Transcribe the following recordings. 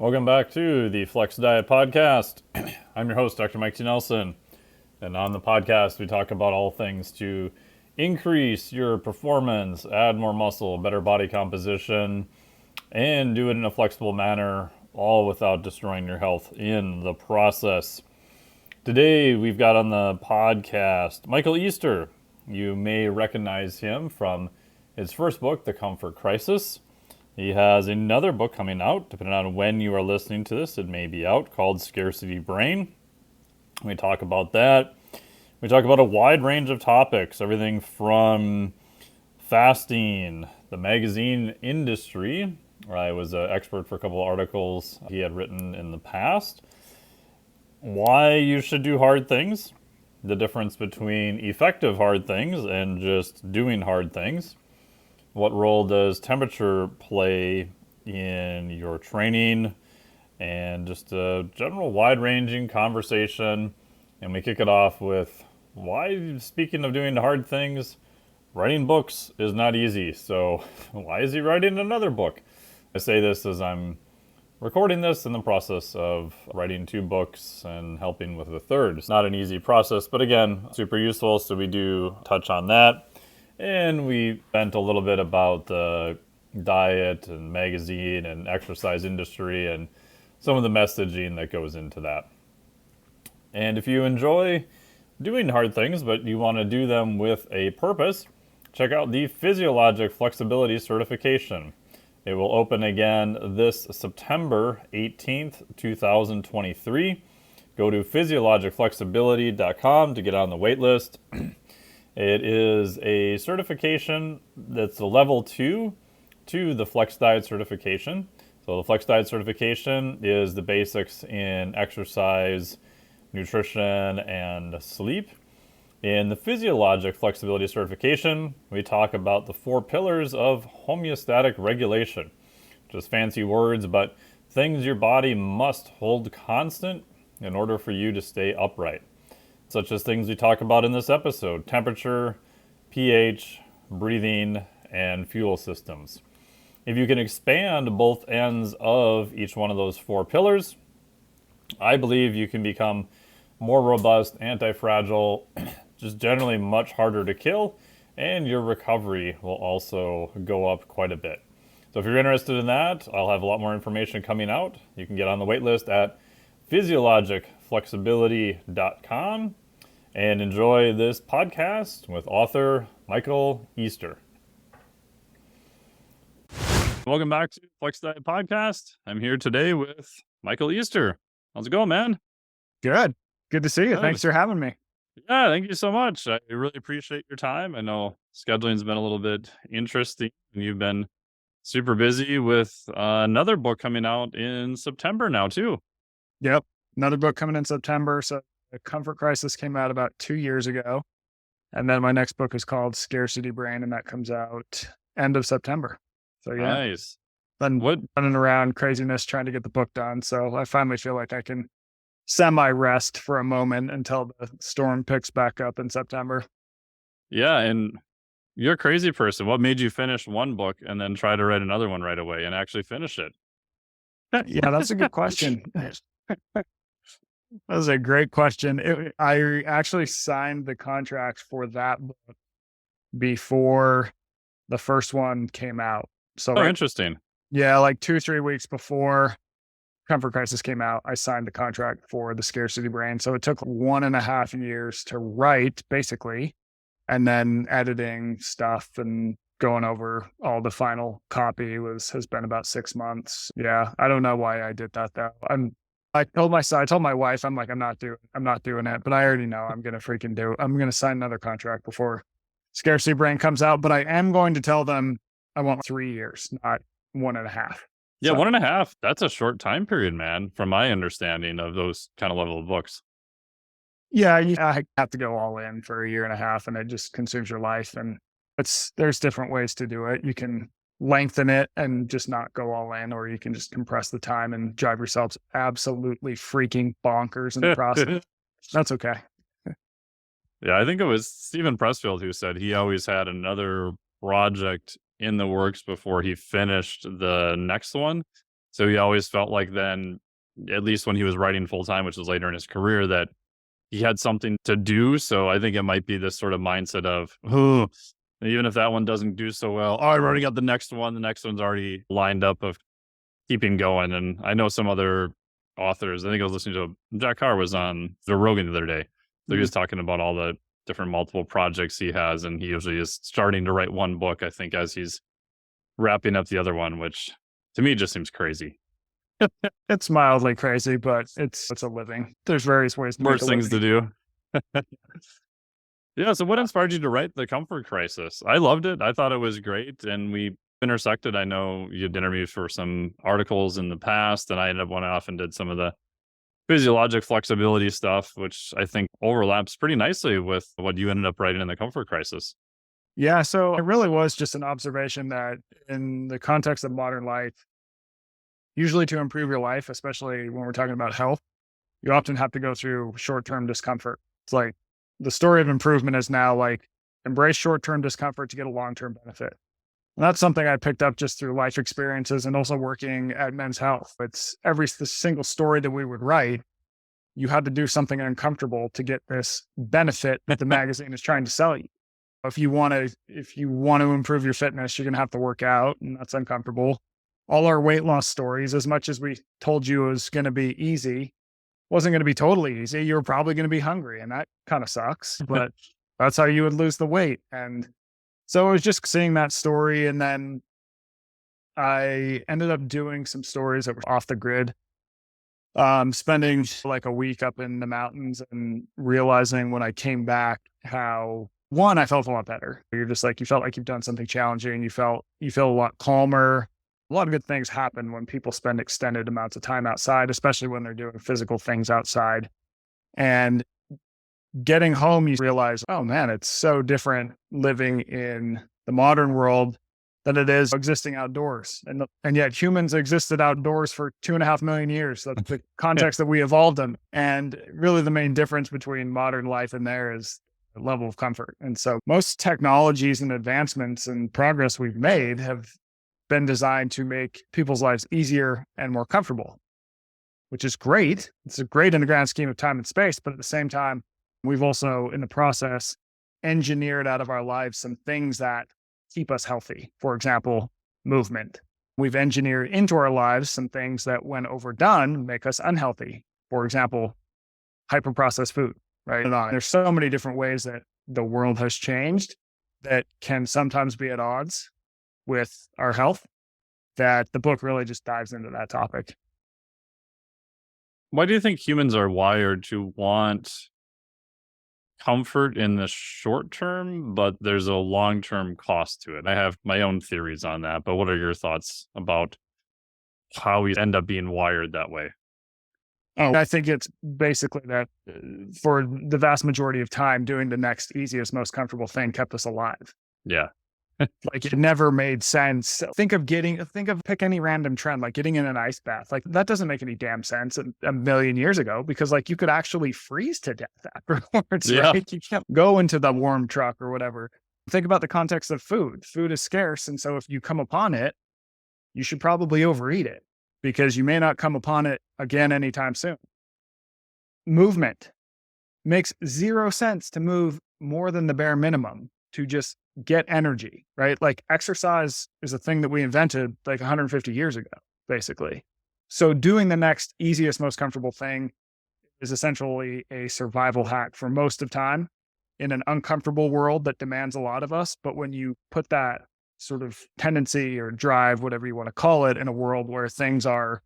Welcome back to the Flex Diet Podcast. I'm your host, Dr. Mike T. Nelson. And on the podcast, we talk about all things to increase your performance, add more muscle, better body composition, and do it in a flexible manner, all without destroying your health in the process. Today, we've got on the podcast Micheal Easter. You may recognize him from his first book, The Comfort Crisis. He has another book coming out, depending on when you are listening to this, it may be out, called Scarcity Brain. We talk about that. We talk about a wide range of topics, everything from fasting, the magazine industry, where I was an expert for a couple of articles he had written in the past, why you should do hard things, the difference between effective hard things and just doing hard things. What role does temperature play in your training, and just a general wide-ranging conversation. And we kick it off with why, speaking of doing hard things, writing books is not easy. So why is he writing another book? I say this as I'm recording this in the process of writing 2 books and helping with the third. It's not an easy process, but again, super useful. So we do touch on that. And we vent a little bit about the diet and magazine and exercise industry and some of the messaging that goes into that. And if you enjoy doing hard things, but you want to do them with a purpose, check out the Physiologic Flexibility Certification. It will open again this September 18th, 2023. Go to physiologicflexibility.com to get on the wait list. It is a certification that's a level 2 to the Flex Diet certification. So the Flex Diet certification is the basics in exercise, nutrition, and sleep. In the Physiologic Flexibility certification, we talk about the 4 pillars of homeostatic regulation. Just fancy words, but things your body must hold constant in order for you to stay upright. Such as things we talk about in this episode: temperature, pH, breathing, and fuel systems. If you can expand both ends of each one of those 4 pillars, I believe you can become more robust, anti-fragile, just generally much harder to kill, and your recovery will also go up quite a bit. So if you're interested in that, I'll have a lot more information coming out. You can get on the wait list at physiologicflexibility.com and enjoy this podcast with author Micheal Easter. Welcome back to Flex Diet Podcast. I'm here today with Micheal Easter. How's it going, man? Good. Good to see you. Good. Thanks for having me. Yeah, thank you so much. I really appreciate your time. I know scheduling's been a little bit interesting, and you've been super busy with another book coming out in September now, too. Yep. Another book coming in September. So The Comfort Crisis came out about 2 years ago. And then my next book is called Scarcity Brain, and that comes out end of September. So yeah, Nice. been What? running around craziness trying to get the book done. So I finally feel like I can semi-rest for a moment until the storm picks back up in September. Yeah, and you're a crazy person. What made you finish one book and then try to write another one right away and actually finish it? Yeah, that's a good question. That was a great question. I actually signed the contract for that book before the first one came out. So Oh, interesting. yeah, like 2-3 weeks before Comfort Crisis came out, I signed the contract for the Scarcity Brain. So it took 1.5 years to write, basically, and then editing stuff and going over all the final copy has been about 6 months. Yeah, I don't know why I did that though. I told my wife, I'm like, I'm not doing it, but I already know I'm going to sign another contract before Scarcity Brain comes out, but I am going to tell them I want 3 years, not 1.5. Yeah, So, 1.5. That's a short time period, man, from my understanding of those kind of level of books. yeah, I have to go all in for 1.5 years, and it just consumes your life. And there's different ways to do it. You can lengthen it and just not go all in, or you can just compress the time and drive yourself absolutely freaking bonkers in the process. That's okay. Yeah, I think it was Stephen Pressfield who said he always had another project in the works before he finished the next one. So he always felt like then, at least when he was writing full time, which was later in his career, that he had something to do. So I think it might be this sort of mindset of, oh, even if that one doesn't do so well, oh, I've already got the next one. The next one's already lined up of keeping going. And I know some other authors, I think I was listening to Jack Carr was on Joe Rogan the other day. So he was talking about all the different multiple projects he has. And he usually is starting to write one book, I think, as he's wrapping up the other one, which to me just seems crazy. It's mildly crazy, but it's a living. There's various ways to make Worse a things to living. do. Yeah. So what inspired you to write The Comfort Crisis? I loved it. I thought it was great. And we intersected. I know you did interviews for some articles in the past, and I ended up went off and did some of the physiologic flexibility stuff, which I think overlaps pretty nicely with what you ended up writing in The Comfort Crisis. Yeah, so it really was just an observation that in the context of modern life, usually to improve your life, especially when we're talking about health, you often have to go through short-term discomfort. It's like the story of improvement is now like embrace short-term discomfort to get a long-term benefit. And that's something I picked up just through life experiences and also working at Men's Health. It's every single story that we would write, you had to do something uncomfortable to get this benefit that the magazine is trying to sell you. If you want to improve your fitness, you're going to have to work out, and that's uncomfortable. All our weight loss stories, as much as we told you it was going to be easy, wasn't going to be totally easy. You were probably going to be hungry, and that kind of sucks, but that's how you would lose the weight. And so I was just seeing that story, and then I ended up doing some stories that were off the grid. Spending like a week up in the mountains and realizing when I came back how one, I felt a lot better. You're just like, you felt like you've done something challenging. You feel a lot calmer. A lot of good things happen when people spend extended amounts of time outside, especially when they're doing physical things outside. And getting home, you realize, oh man, it's so different living in the modern world than it is existing outdoors. And yet humans existed outdoors for 2.5 million years. That's the context that we evolved in. And really the main difference between modern life and there is the level of comfort. And so most technologies and advancements and progress we've made have been designed to make people's lives easier and more comfortable, which is great. It's great in the grand scheme of time and space. But at the same time, we've also, in the process, engineered out of our lives some things that keep us healthy. For example, movement. We've engineered into our lives some things that, when overdone, make us unhealthy. For example, hyper-processed food, right? And on. There's so many different ways that the world has changed that can sometimes be at odds with our health, that the book really just dives into that topic. Why do you think humans are wired to want comfort in the short term, but there's a long-term cost to it? I have my own theories on that, but what are your thoughts about how we end up being wired that way? Oh, I think it's basically that for the vast majority of time, doing the next easiest, most comfortable thing kept us alive. Yeah. Like it never made sense. Think of pick any random trend, like getting in an ice bath. Like that doesn't make any damn sense a million years ago, because like you could actually freeze to death afterwards, Yeah. right? You can't go into the warm truck or whatever. Think about the context of food. Food is scarce. And so if you come upon it, you should probably overeat it because you may not come upon it again anytime soon. Movement makes zero sense to move more than the bare minimum to just get energy, right? Like exercise is a thing that we invented like 150 years ago, basically. So doing the next easiest, most comfortable thing is essentially a survival hack for most of time in an uncomfortable world that demands a lot of us. But when you put that sort of tendency or drive, whatever you want to call it, in a world where things have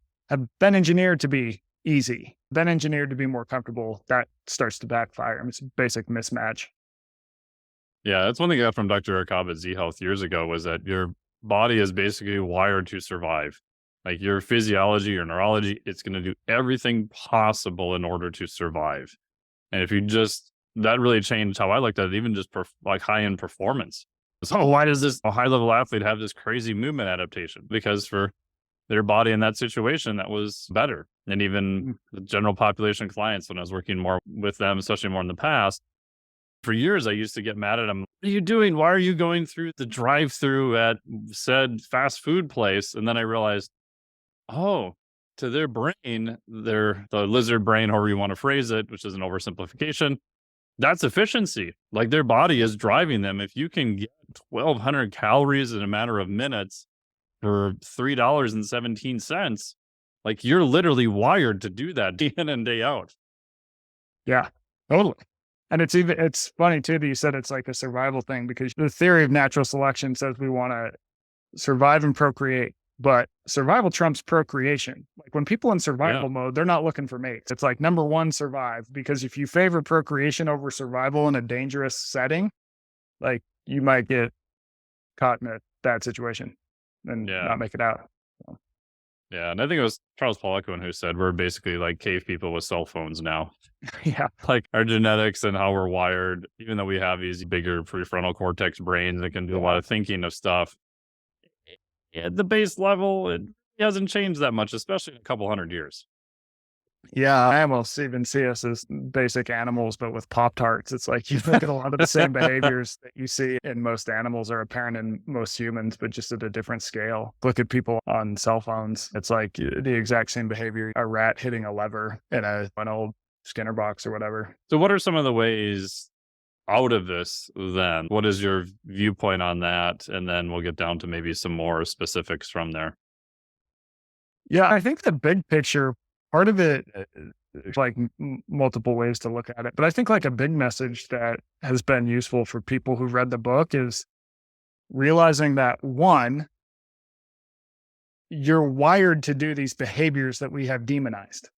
been engineered to be easy, been engineered to be more comfortable, that starts to backfire. It's a basic mismatch. Yeah, that's one thing I got from Dr. Eric Cobb at Z Health years ago, was that your body is basically wired to survive. Like your physiology, your neurology, it's going to do everything possible in order to survive. And if you just, that really changed how I looked at it, even just like high-end performance. So why does a high-level athlete have this crazy movement adaptation? Because for their body in that situation, that was better. And even the general population clients, when I was working more with them, especially more in the past, for years, I used to get mad at them. What are you doing? Why are you going through the drive-through at said fast food place? And then I realized oh, to their brain, the lizard brain, however you want to phrase it, which is an oversimplification, that's efficiency. Like their body is driving them. If you can get 1,200 calories in a matter of minutes for $3.17, like you're literally wired to do that day in and day out. Yeah, totally. And it's funny too that you said it's like a survival thing, because the theory of natural selection says we want to survive and procreate, but survival trumps procreation. Like when people in survival mode, they're not looking for mates. It's like number one, survive. Because if you favor procreation over survival in a dangerous setting, like you might get caught in a bad situation and Yeah. not make it out. So, Yeah. And I think it was Charles Poliquin who said we're basically like cave people with cell phones now. yeah. Like our genetics and how we're wired, even though we have these bigger prefrontal cortex brains that can do a lot of thinking of stuff, at the base level, it hasn't changed that much, especially in a couple hundred years. Yeah, I almost even see us as basic animals, but with Pop Tarts. It's like you look at a lot of the same behaviors that you see in most animals are apparent in most humans, but just at a different scale. Look at people on cell phones. It's like the exact same behavior. A rat hitting a lever in an old Skinner box or whatever. So, what are some of the ways out of this then? What is your viewpoint on that? And then we'll get down to maybe some more specifics from there. Yeah, I think the big picture, part of it, is like multiple ways to look at it. But I think like a big message that has been useful for people who read the book is realizing that one, you're wired to do these behaviors that we have demonized,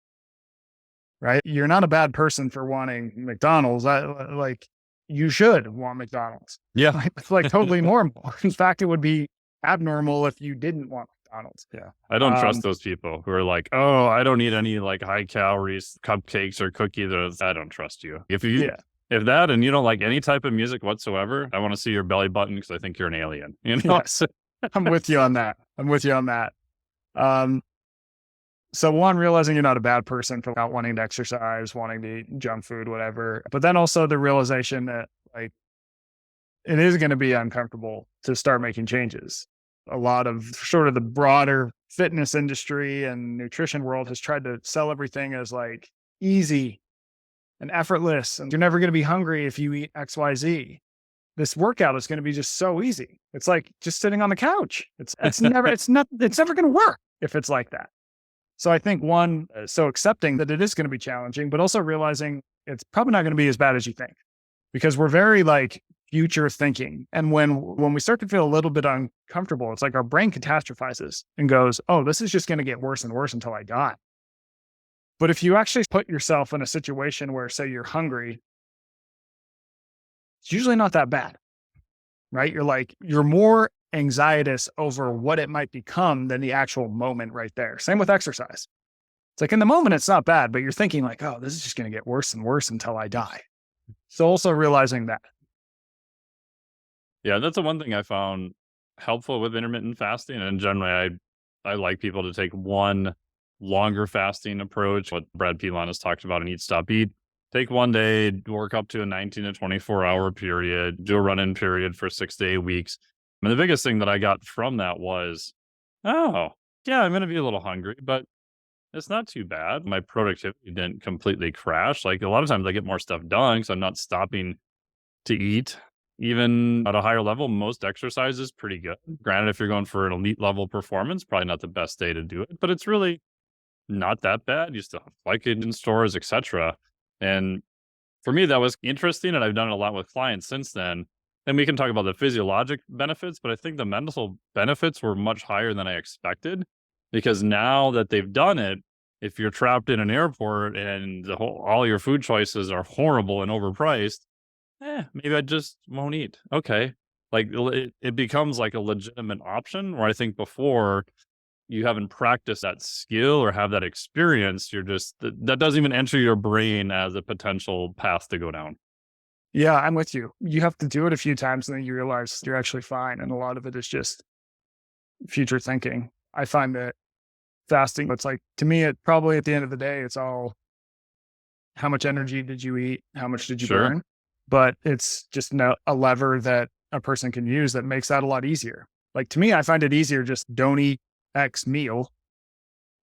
right? You're not a bad person for wanting McDonald's. Like you should want McDonald's. Yeah. It's like totally normal. In fact, it would be abnormal if you didn't want McDonald's. Yeah. I don't trust those people who are like, oh, I don't need any like high calories cupcakes or cookies. I don't trust you. If that and you don't like any type of music whatsoever, I want to see your belly button because I think you're an alien. You know? Yes. I'm with you on that. So one, realizing you're not a bad person for not wanting to exercise, wanting to eat junk food, whatever. But then also the realization that like it is going to be uncomfortable to start making changes. A lot of sort of the broader fitness industry and nutrition world has tried to sell everything as like easy and effortless. And you're never going to be hungry if you eat XYZ. This workout is going to be just so easy. It's like just sitting on the couch. It's never going to work if it's like that. So I think one, so accepting that it is going to be challenging, but also realizing it's probably not going to be as bad as you think, because we're very like future thinking. And when we start to feel a little bit uncomfortable, it's like our brain catastrophizes and goes, oh, this is just going to get worse and worse until I die. But if you actually put yourself in a situation where, say, you're hungry, it's usually not that bad, right? You're more anxietous over what it might become than the actual moment right there. Same with exercise. It's like in the moment, it's not bad, but you're thinking like, oh, this is just going to get worse and worse until I die. So also realizing that. Yeah, that's the one thing I found helpful with intermittent fasting. And generally, I like people to take one longer fasting approach, what Brad Pilon has talked about in Eat, Stop, Eat. Take one day, work up to a 19 to 24 hour period, do a run-in period for 6 to 8 weeks. I mean, the biggest thing that I got from that was, oh, yeah, I'm going to be a little hungry, but it's not too bad. My productivity didn't completely crash. Like a lot of times I get more stuff done because I'm not stopping to eat. Even at a higher level, most exercise is pretty good. Granted, if you're going for an elite level performance, probably not the best day to do it, but it's really not that bad. You still have like it in stores, etc. And for me, that was interesting. And I've done it a lot with clients since then. And we can talk about the physiologic benefits, but I think the mental benefits were much higher than I expected, because now that they've done it, if you're trapped in an airport and all your food choices are horrible and overpriced, maybe I just won't eat. Okay. Like it becomes like a legitimate option, where I think before you haven't practiced that skill or have that experience, you're just, that doesn't even enter your brain as a potential path to go down. Yeah, I'm with you. You have to do it a few times and then you realize you're actually fine. And a lot of it is just future thinking. I find that fasting, it's like, to me, it probably at the end of the day, it's all how much energy did you eat? How much did you burn? But it's just a lever that a person can use that makes that a lot easier. Like to me, I find it easier, just don't eat X meal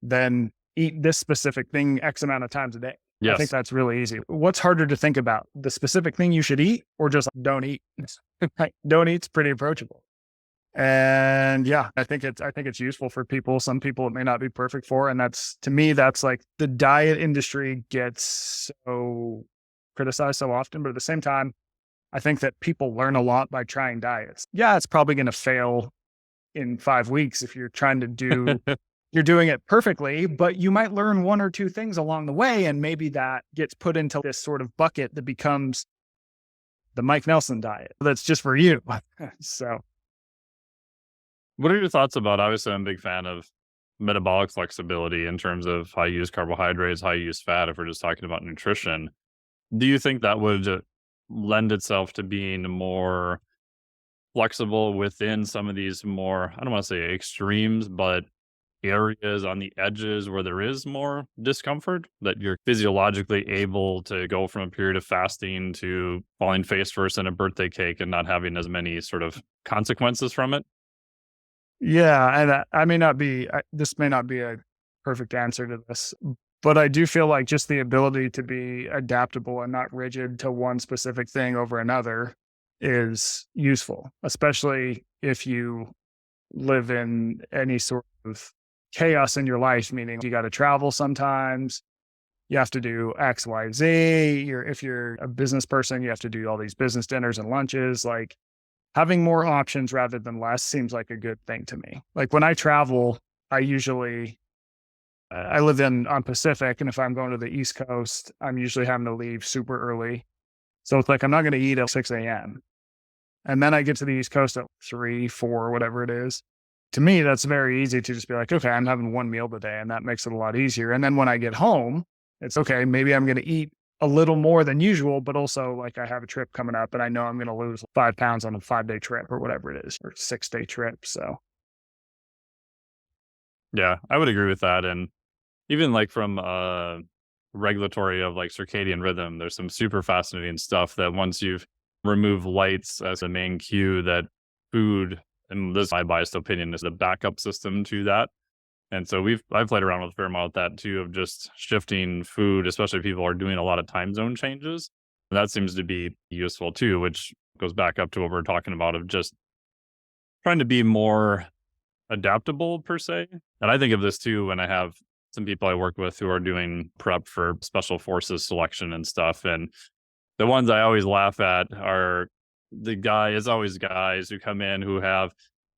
then eat this specific thing X amount of times a day. I think Yes. that's really easy. What's harder to think about? The specific thing you should eat or just don't eat? Like, don't eat's pretty approachable. And yeah, I think it's useful for people. Some people it may not be perfect for. And that's, to me, that's like the diet industry gets so criticized so often. But at the same time, I think that people learn a lot by trying diets. Yeah, it's probably going to fail in 5 weeks if you're trying to do, you're doing it perfectly, but you might learn one or two things along the way. And maybe that gets put into this sort of bucket that becomes the Mike Nelson diet. That's just for you. So. What are your thoughts about, obviously, I'm a big fan of metabolic flexibility in terms of how you use carbohydrates, how you use fat, if we're just talking about nutrition. Do you think that would lend itself to being more flexible within some of these more, I don't want to say extremes, but areas on the edges where there is more discomfort, that you're physiologically able to go from a period of fasting to falling face first in a birthday cake and not having as many sort of consequences from it? Yeah, and I may not be, this may not be a perfect answer to this, but I do feel like just the ability to be adaptable and not rigid to one specific thing over another is useful, especially if you live in any sort of chaos in your life, meaning you got to travel sometimes, you have to do X, Y, Z. If you're a business person, you have to do all these business dinners and lunches. Like, having more options rather than less seems like a good thing to me. Like when I travel, I usually, I live on Pacific, and if I'm going to the East Coast, I'm usually having to leave super early. So it's like, I'm not going to eat at 6 a.m. And then I get to the East Coast at 3, 4, whatever it is. To me, that's very easy to just be like, okay, I'm having one meal today, and that makes it a lot easier. And then when I get home, it's okay, maybe I'm going to eat a little more than usual, but also like I have a trip coming up and I know I'm going to lose 5 pounds on a 5-day trip or whatever it is, or 6-day trip. So Yeah, I would agree with that. And even like from regulatory of like circadian rhythm, there's some super fascinating stuff that once you've removed lights as a main cue, that food, and this is my biased opinion, is the backup system to that. And so I've played around with a fair amount with that too, of just shifting food, especially if people are doing a lot of time zone changes. And that seems to be useful too, which goes back up to what we're talking about of just trying to be more adaptable per se. And I think of this too when I have some people I work with who are doing prep for special forces selection and stuff. And the ones I always laugh at are it's always guys who come in who have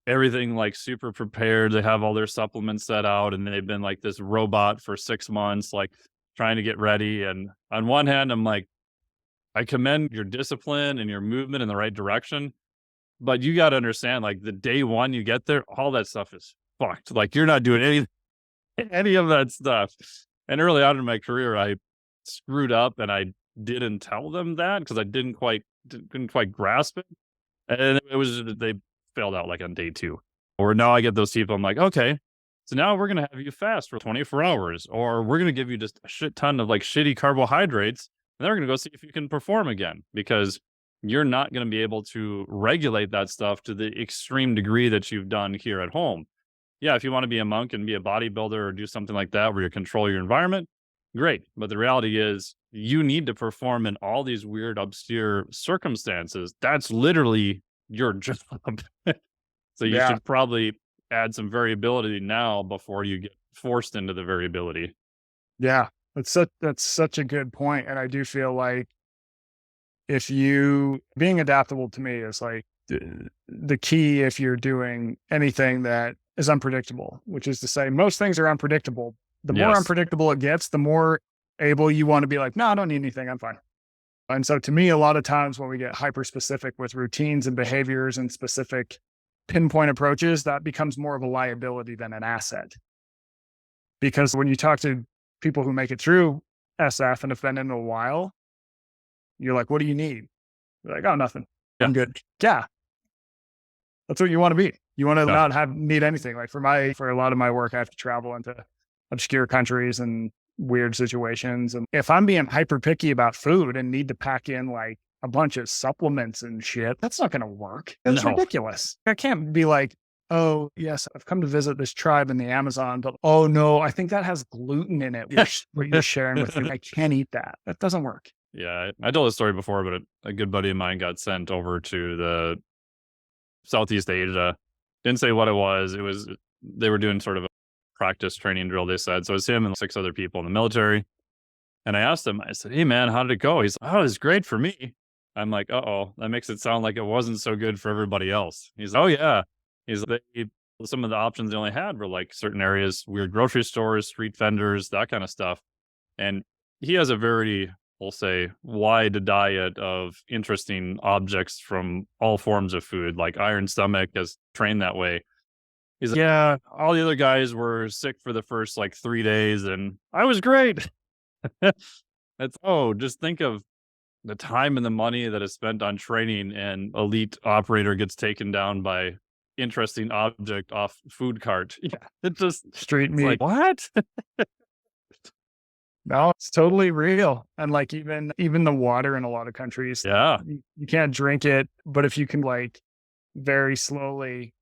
everything like super prepared. They have all their supplements set out and they've been like this robot for 6 months, like trying to get ready. And on one hand, I'm like, I commend your discipline and your movement in the right direction. But you got to understand, like the day one you get there, all that stuff is fucked. Like you're not doing any of that stuff. And early on in my career, I screwed up and I didn't tell them that because I didn't quite grasp it. And it was they failed out like on day 2. Or now I get those people, I'm like, okay, so now we're gonna have you fast for 24 hours, or we're gonna give you just a shit ton of like shitty carbohydrates, and then we're gonna go see if you can perform again because you're not gonna be able to regulate that stuff to the extreme degree that you've done here at home. Yeah, if you want to be a monk and be a bodybuilder or do something like that where you control your environment, great. But the reality is you need to perform in all these weird, obscure circumstances. That's literally your job. So you yeah, should probably add some variability now before you get forced into the variability. yeah, that's such a good point. And I do feel like being adaptable to me is like the key if you're doing anything that is unpredictable, which is to say most things are unpredictable. The more Yes. unpredictable it gets, the more able you want to be like, no, I don't need anything. I'm fine. And so to me, a lot of times when we get hyper specific with routines and behaviors and specific pinpoint approaches, that becomes more of a liability than an asset. Because when you talk to people who make it through SF and have been in a while, you're like, what do you need? They're like, oh, nothing. Yeah. I'm good. Yeah. That's what you want to be. You want to Yeah. not need anything. Like for a lot of my work, I have to travel into obscure countries and weird situations. And if I'm being hyper picky about food and need to pack in like a bunch of supplements and shit, that's not going to work. That's No. ridiculous. I can't be like, oh, yes, I've come to visit this tribe in the Amazon, but oh no, I think that has gluten in it. What you're sharing with me. I can't eat that. That doesn't work. Yeah, I told this story before, but a good buddy of mine got sent over to the Southeast Asia. Didn't say what it was. They were doing sort of a practice training drill, they said. So it was him and 6 other people in the military. And I asked him, I said, "Hey man, how did it go?" He's like, "Oh, it was great for me." I'm like, "Uh-oh, that makes it sound like it wasn't so good for everybody else." He's like, "Oh yeah." He's like, some of the options they only had were like certain areas, weird grocery stores, street vendors, that kind of stuff. And he has a very, we'll say, wide diet of interesting objects from all forms of food, like Iron Stomach is trained that way. He's like, "Yeah, all the other guys were sick for the first like 3 days and I was great." Just think of the time and the money that is spent on training and elite operator gets taken down by interesting object off food cart. Yeah. Street It's like, meat. what? No, it's totally real. And like even the water in a lot of countries, Yeah. you can't drink it, but if you can like very slowly,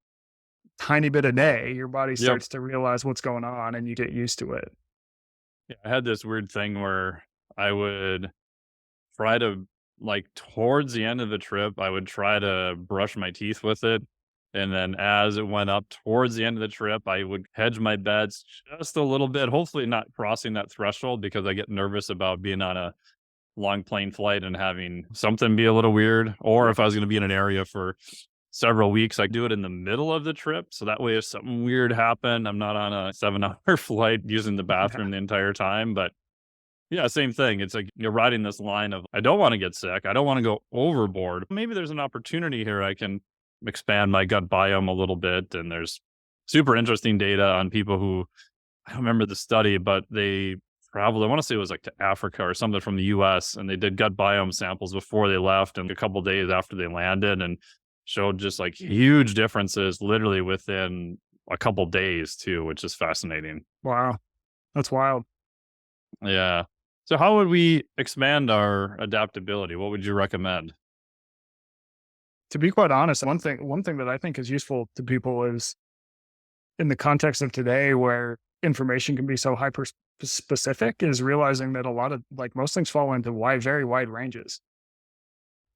tiny bit a day, your body Yep. starts to realize what's going on and you get used to it. Yeah. I had this weird thing where I would try to like towards the end of the trip, I would try to brush my teeth with it. And then as it went up towards the end of the trip, I would hedge my bets just a little bit, hopefully not crossing that threshold because I get nervous about being on a long plane flight and having something be a little weird. Or if I was going to be in an area for several weeks, I do it in the middle of the trip. So that way, if something weird happened, I'm not on a 7-hour flight using the Yeah. bathroom the entire time. But yeah, same thing. It's like you're riding this line of, I don't want to get sick. I don't want to go overboard. Maybe there's an opportunity here. I can expand my gut biome a little bit. And there's super interesting data on people who, I don't remember the study, but they traveled, I want to say it was like to Africa or something from the US, and they did gut biome samples before they left and a couple days after they landed and showed just like huge differences literally within a couple days too, which is fascinating. Wow. That's wild. Yeah. So how would we expand our adaptability? What would you recommend? To be quite honest, one thing that I think is useful to people is in the context of today where information can be so hyper specific is realizing that a lot of like most things fall into very wide ranges.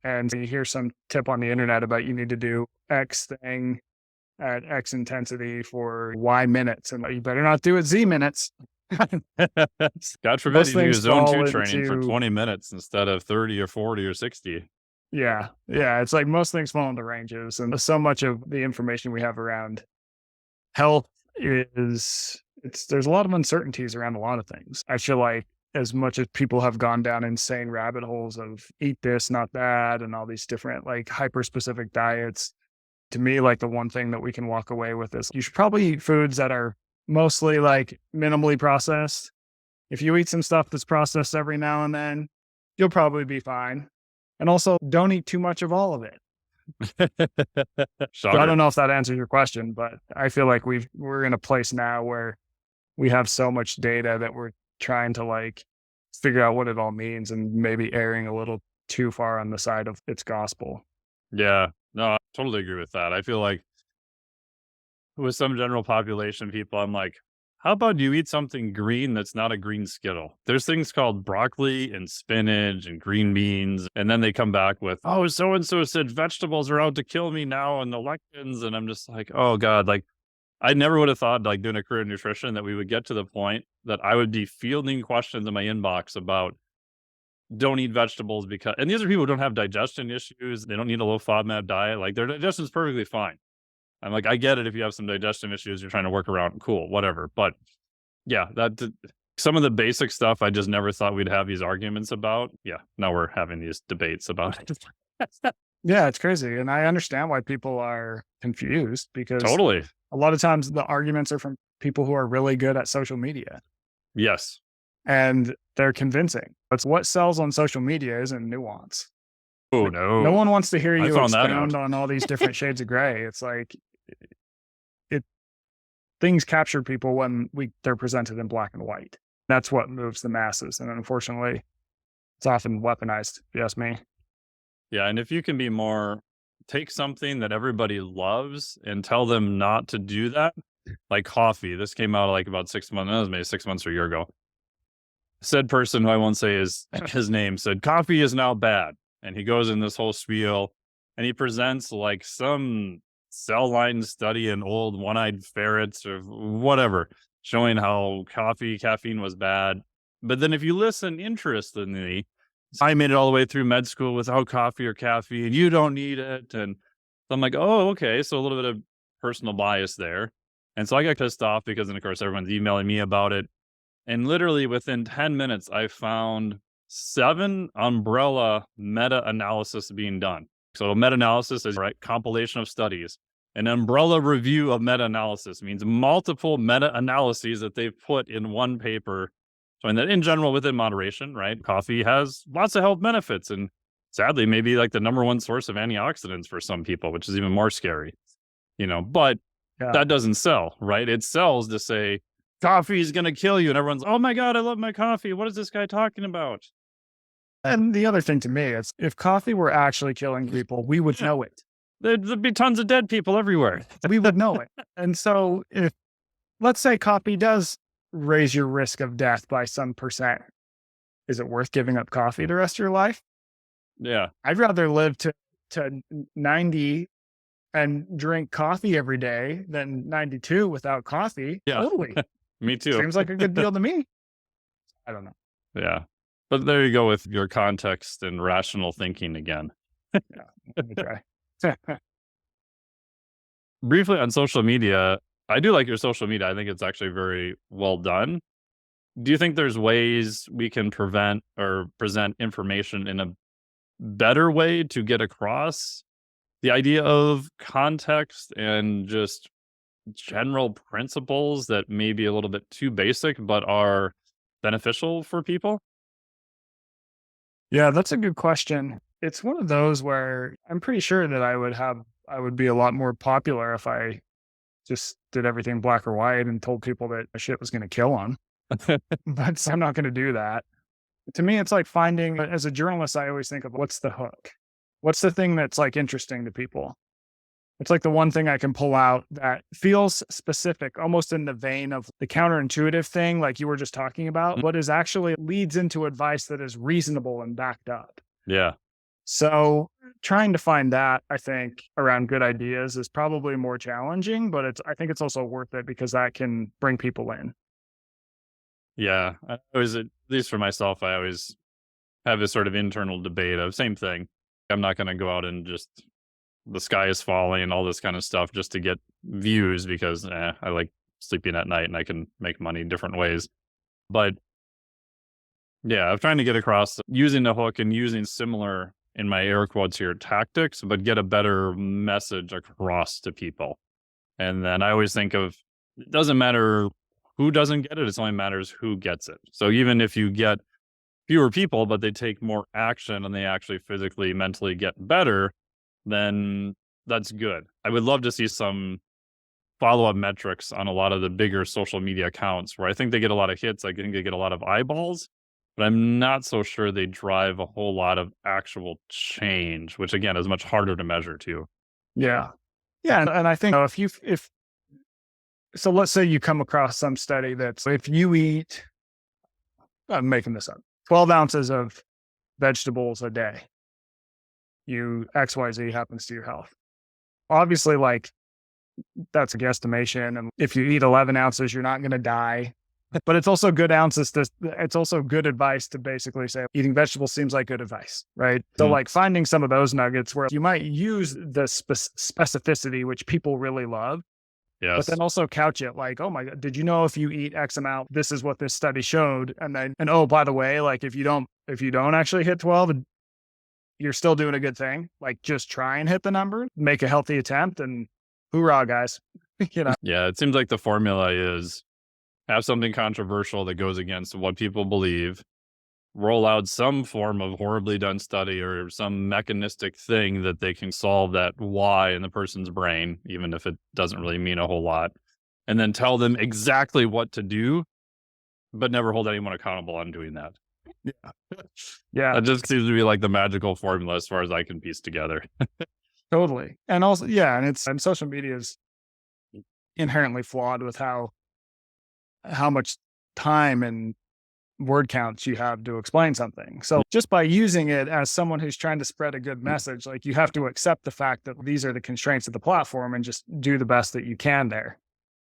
And you hear some tip on the internet about you need to do X thing at X intensity for Y minutes, and you better not do it Z minutes. God forbid Most you do things zone fall 2 training for into 20 minutes instead of 30 or 40 or 60. yeah, yeah. It's like most things fall into ranges, and so much of the information we have around health is there's a lot of uncertainties around a lot of things. I feel like as much as people have gone down insane rabbit holes of eat this, not that, and all these different like hyper specific diets, to me, like the one thing that we can walk away with is you should probably eat foods that are mostly like minimally processed. If you eat some stuff that's processed every now and then, you'll probably be fine. And also don't eat too much of all of it. So I Shocker. don't know if that answers your question, but I feel like we're in a place now where we have so much data that we're trying to like figure out what it all means and maybe erring a little too far on the side of its gospel. Yeah. No, I totally agree with that. I feel like with some general population people, I'm like, how about you eat something green that's not a green Skittle? There's things called broccoli and spinach and green beans. And then they come back with, oh, so and so said vegetables are out to kill me now and the lectins. And I'm just like, oh God, like I never would have thought, like doing a career in nutrition, that we would get to the point that I would be fielding questions in my inbox about don't eat vegetables because, and these are people who don't have digestion issues. They don't need a low FODMAP diet. Like their digestion is perfectly fine. I'm like, I get it if you have some digestion issues, you're trying to work around, cool, whatever. But yeah, some of the basic stuff I just never thought we'd have these arguments about. Yeah, now we're having these debates about it. Yeah, it's crazy. And I understand why people are confused because Totally. a lot of times the arguments are from people who are really good at social media Yes. and they're convincing. But what sells on social media isn't nuance. Oh Like, no one no. wants to hear I you found that expound out. on all these different shades of gray. It's like it things capture people when they're presented in black and white. That's what moves the masses. And unfortunately, it's often weaponized, if you ask me. Yeah, and if you can be more take something that everybody loves and tell them not to do that. Like coffee. This came out like about 6 months, that was maybe 6 months or a year ago. Said person, who I won't say his name, said coffee is now bad. And he goes in this whole spiel and he presents like some cell line study in old one-eyed ferrets or whatever, showing how caffeine was bad. But then if you listen interestedly, I made it all the way through med school without coffee or caffeine. You don't need it. And I'm like, oh, okay. So a little bit of personal bias there. And so I got pissed off because, then of course, everyone's emailing me about it. And literally within 10 minutes, I found 7 umbrella meta-analysis being done. So a meta-analysis is right compilation of studies. An umbrella review of meta-analysis means multiple meta-analyses that they've put in one paper, showing that in general, within moderation, right, coffee has lots of health benefits, and sadly, maybe like the number one source of antioxidants for some people, which is even more scary, but that doesn't sell, right? It sells to say coffee is going to kill you. And everyone's, oh my God, I love my coffee. What is this guy talking about? And the other thing to me is, if coffee were actually killing people, we would know it. There'd be tons of dead people everywhere. We would know it. And so if, let's say coffee does raise your risk of death by some percent, is it worth giving up coffee the rest of your life? Yeah. I'd rather live to 90 and drink coffee every day than 92 without coffee. Yeah. Totally. Me too. Seems like a good deal to me. I don't know. Yeah. But there you go with your context and rational thinking again. Yeah. Let me try. Briefly on social media, I do like your social media. I think it's actually very well done. Do you think there's ways we can prevent or present information in a better way to get across the idea of context and just general principles that may be a little bit too basic but are beneficial for people? Yeah, that's a good question. It's one of those where I'm pretty sure that I would be a lot more popular if I just did everything black or white and told people that shit was going to kill them. But I'm not going to do that. To me, it's like finding, as a journalist, I always think of what's the hook? What's the thing that's like interesting to people? It's like the one thing I can pull out that feels specific, almost in the vein of the counterintuitive thing, like you were just talking about, but is actually leads into advice that is reasonable and backed up. Yeah. So trying to find that, I think, around good ideas is probably more challenging, but I think it's also worth it because that can bring people in. Yeah. I always, at least for myself, I always have this sort of internal debate of same thing. I'm not going to go out and just the sky is falling and all this kind of stuff just to get views because I like sleeping at night and I can make money different ways. But yeah, I'm trying to get across using the hook and using similar, in my air quotes here, tactics, but get a better message across to people. And then I always think of, it doesn't matter who doesn't get it, it only matters who gets it. So even if you get fewer people, but they take more action and they actually physically, mentally get better, then that's good. I would love to see some follow-up metrics on a lot of the bigger social media accounts where I think they get a lot of hits. I think they get a lot of eyeballs, but I'm not so sure they drive a whole lot of actual change, which again is much harder to measure too. Yeah. Yeah. And I think so let's say you come across some study that's if you eat, I'm making this up, 12 ounces of vegetables a day, XYZ happens to your health. Obviously, like that's a guesstimation. And if you eat 11 ounces, you're not going to die. But it's also good it's also good advice to basically say eating vegetables seems like good advice, right? So like finding some of those nuggets where you might use the specificity, which people really love. Yes. But then also couch it like, oh my God, did you know if you eat X amount, this is what this study showed? And oh, by the way, like if you don't actually hit 12, you're still doing a good thing. Like just try and hit the number, make a healthy attempt, and hoorah, guys. Yeah, it seems like the formula is have something controversial that goes against what people believe, roll out some form of horribly done study or some mechanistic thing that they can solve that why in the person's brain, even if it doesn't really mean a whole lot, and then tell them exactly what to do, but never hold anyone accountable on doing that. Yeah. That just seems to be like the magical formula as far as I can piece together. Totally. And also, yeah, and social media is inherently flawed with how much time and word counts you have to explain something. So just by using it as someone who's trying to spread a good message, like you have to accept the fact that these are the constraints of the platform and just do the best that you can there.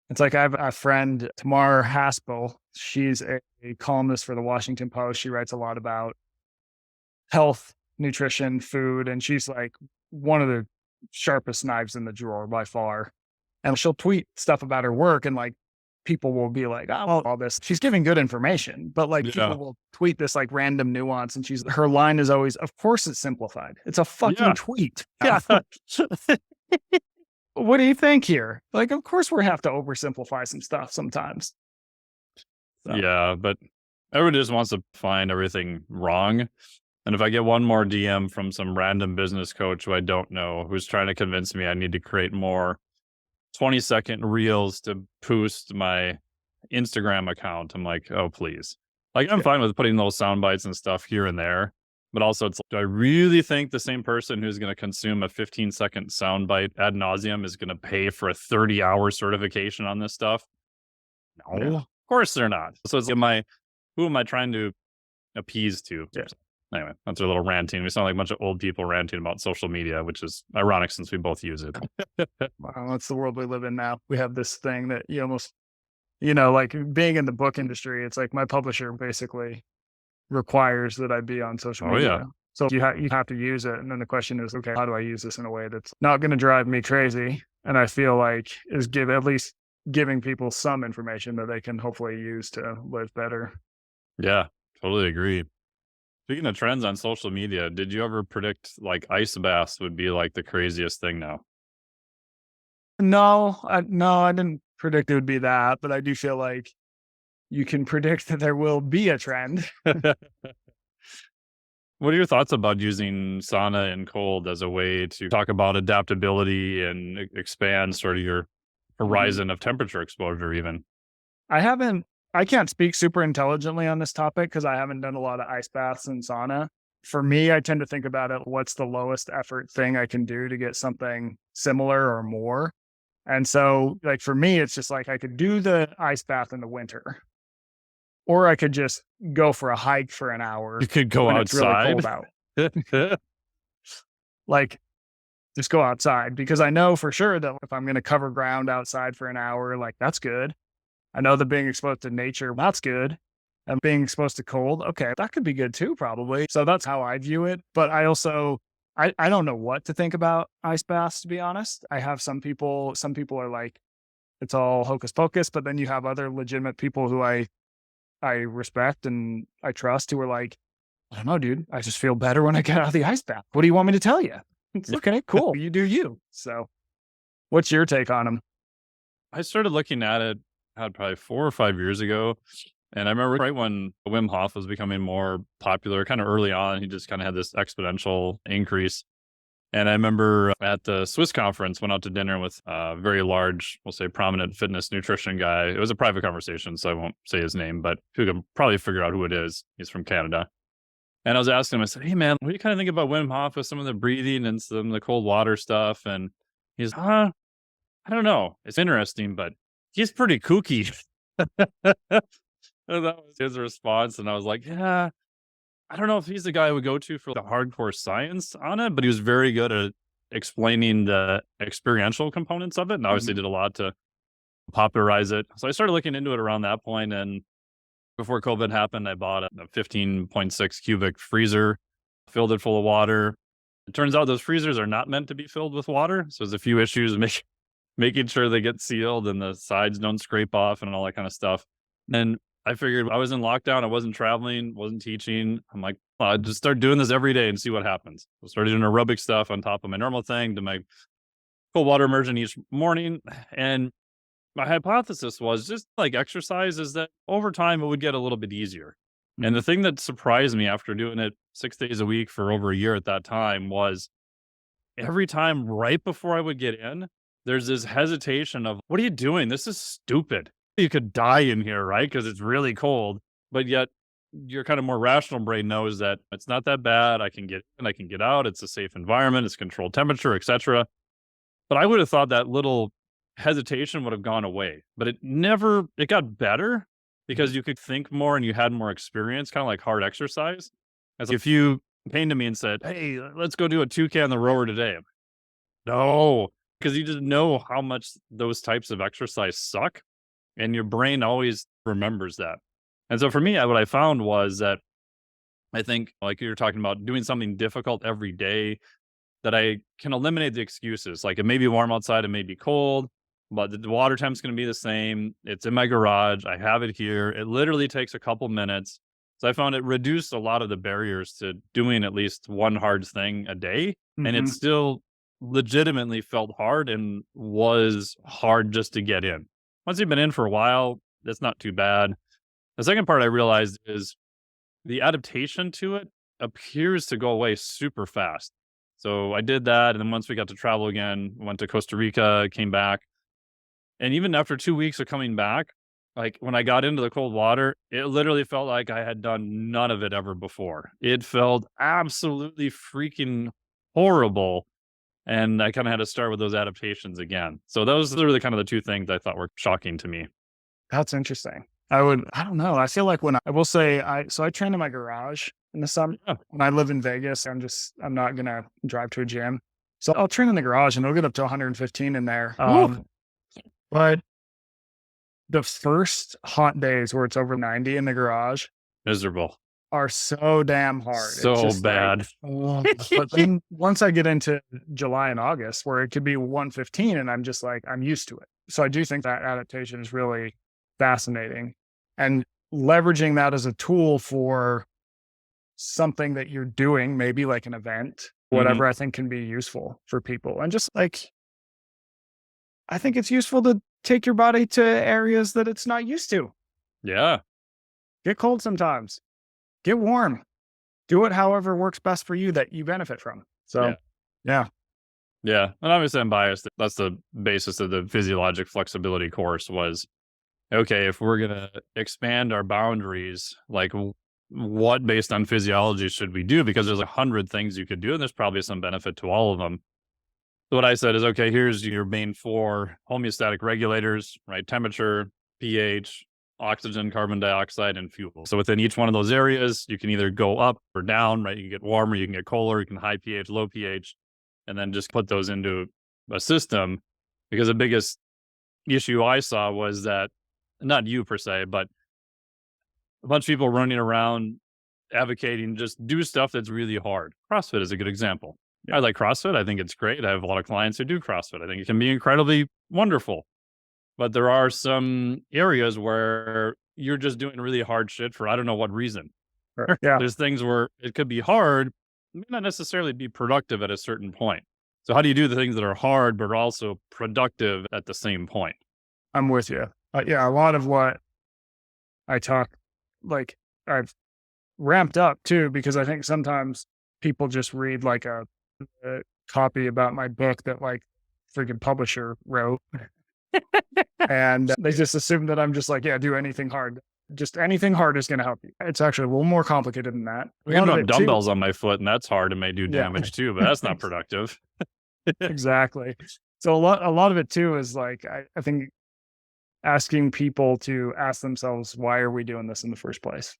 It's like I have a friend, Tamar Haspel. She's a columnist for the Washington Post. She writes a lot about health, nutrition, food, and she's like one of the sharpest knives in the drawer by far. And she'll tweet stuff about her work, and like people will be like, oh, well, all this. She's giving good information, but like Yeah. people will tweet this like random nuance. And her line is always, of course it's simplified. It's a fucking Yeah. tweet. Yeah. What do you think here? Like, of course we have to oversimplify some stuff sometimes. So, Yeah, but everyone just wants to find everything wrong. And if I get one more DM from some random business coach who I don't know, who's trying to convince me I need to create more 20-second reels to boost my Instagram account, I'm like, oh, please. Like, I'm yeah. fine with putting those sound bites and stuff here and there. But also, it's like, do I really think the same person who's going to consume a 15-second soundbite ad nauseum is going to pay for a 30-hour certification on this stuff? No, Yeah. of course they're not. So it's like, who am I trying to appease to? Yeah. Anyway, that's a little ranting. We sound like a bunch of old people ranting about social media, which is ironic since we both use it. Wow, that's the world we live in now. We have this thing that you almost, like being in the book industry, it's like my publisher basically requires that I be on social Oh, media. yeah. So you have to use it. And then the question is, okay, how do I use this in a way that's not going to drive me crazy? And I feel like is at least giving people some information that they can hopefully use to live better. Yeah, totally agree. Speaking of trends on social media, did you ever predict like ice baths would be like the craziest thing now? No, I didn't predict it would be that, but I do feel like you can predict that there will be a trend. What are your thoughts about using sauna and cold as a way to talk about adaptability and expand sort of your horizon of temperature exposure even? I can't speak super intelligently on this topic because I haven't done a lot of ice baths and sauna. For me, I tend to think about it, what's the lowest effort thing I can do to get something similar or more? And so, like, for me, it's just like I could do the ice bath in the winter, or I could just go for a hike for an hour You could go when it's really outside. cold out. Like, just go outside because I know for sure that if I'm going to cover ground outside for an hour, like, that's good. I know that being exposed to nature, that's good. And being exposed to cold, okay, that could be good too, probably. So that's how I view it. But I also, I don't know what to think about ice baths, to be honest. I have some people are like, it's all hocus pocus, but then you have other legitimate people who I respect and I trust who are like, I don't know, dude, I just feel better when I get out of the ice bath. What do you want me to tell you? It's okay, cool. You do you. So what's your take on them? I started looking at it probably 4 or 5 years ago. And I remember right when Wim Hof was becoming more popular, kind of early on, he just kind of had this exponential increase. And I remember at the Swiss conference, went out to dinner with a very large, we'll say prominent fitness nutrition guy. It was a private conversation, so I won't say his name, but you can probably figure out who it is. He's from Canada. And I was asking him, I said, hey man, what do you kind of think about Wim Hof with some of the breathing and some of the cold water stuff? And he's, I don't know. It's interesting, but he's pretty kooky. And that was his response. And I was like, yeah, I don't know if he's the guy I would go to for the hardcore science on it, but he was very good at explaining the experiential components of it. And obviously did a lot to popularize it. So I started looking into it around that point. And before COVID happened, I bought a 15.6 cubic freezer, filled it full of water. It turns out those freezers are not meant to be filled with water. So there's a few issues making sure they get sealed and the sides don't scrape off and all that kind of stuff. And I figured I was in lockdown. I wasn't traveling, wasn't teaching. I'm like, I'll just start doing this every day and see what happens. I started doing aerobic stuff on top of my normal thing, to my cold water immersion each morning. And my hypothesis was just like exercise is that over time it would get a little bit easier. And the thing that surprised me after doing it 6 days a week for over a year at that time was every time right before I would get in, there's this hesitation of, what are you doing? This is stupid. You could die in here, right? Because it's really cold. But yet your kind of more rational brain knows that it's not that bad. I can get in, I can get out. It's a safe environment. It's controlled temperature, etc. But I would have thought that little hesitation would have gone away, but it got better because you could think more and you had more experience, kind of like hard exercise. As if you came to me and said, "Hey, let's go do a 2K on the rower today." No, because you just know how much those types of exercise suck, and your brain always remembers that. And so for me, what I found was that I think, like you were talking about, doing something difficult every day, that I can eliminate the excuses. Like, it may be warm outside, it may be cold, but the water temp's going to be the same. It's in my garage. I have it here. It literally takes a couple minutes. So I found it reduced a lot of the barriers to doing at least one hard thing a day. And it Mhm. still legitimately felt hard and was hard just to get in. Once you've been in for a while, that's not too bad. The second part I realized is the adaptation to it appears to go away super fast. So I did that, and then once we got to travel again, went to Costa Rica, came back, and even after 2 weeks of coming back, like, when I got into the cold water, it literally felt like I had done none of it ever before. It felt absolutely freaking horrible, and I kinda had to start with those adaptations again. So those are the kind of the 2 things I thought were shocking to me. That's interesting. I don't know. I feel like I will say, I train in my garage in the summer. Yeah. When I live in Vegas, I'm not going to drive to a gym. So I'll train in the garage and it'll get up to 115 in there. Woo! But the first hot days where it's over 90 in the garage Miserable. are so damn hard. It's So just like, bad. oh. But then once I get into July and August, where it could be 115, and I'm just like, I'm used to it. So I do think that adaptation is really fascinating, and leveraging that as a tool for something that you're doing, maybe like an event, Mhm. whatever, I think can be useful for people. And just like, I think it's useful to take your body to areas that it's not used to. Yeah. Get cold sometimes, get warm, do it however works best for you that you benefit from. Yeah. So, yeah. Yeah, and obviously I'm biased. That's the basis of the physiologic flexibility course was, okay, if we're gonna expand our boundaries, like, what based on physiology should we do? Because there's 100 things you could do, and there's probably some benefit to all of them. So what I said is, okay, here's your main 4 homeostatic regulators, right? Temperature, pH, oxygen, carbon dioxide, and fuel. So within each one of those areas, you can either go up or down, right? You can get warmer, you can get colder, you can high pH, low pH, and then just put those into a system. Because the biggest issue I saw was that, not you per se, but a bunch of people running around advocating just do stuff that's really hard. CrossFit is a good example. Yeah. I like CrossFit. I think it's great. I have a lot of clients who do CrossFit. I think it can be incredibly wonderful. But there are some areas where you're just doing really hard shit for I don't know what reason. Sure. Yeah. There's things where it could be hard, may not necessarily be productive at a certain point. So how do you do the things that are hard but are also productive at the same point? I'm with you. Yeah. A lot of what I talk, like, I've ramped up too, because I think sometimes people just read like a copy about my book that like freaking publisher wrote, and they just assume that I'm just like, yeah, do anything hard. Just anything hard is going to help you. It's actually a little more complicated than that. I A can lot of run it too. dumbbells on my foot, and that's hard and may do Yeah. damage too, but that's not productive. Exactly. So a lot of it too is like, I think asking people to ask themselves, why are we doing this in the first place?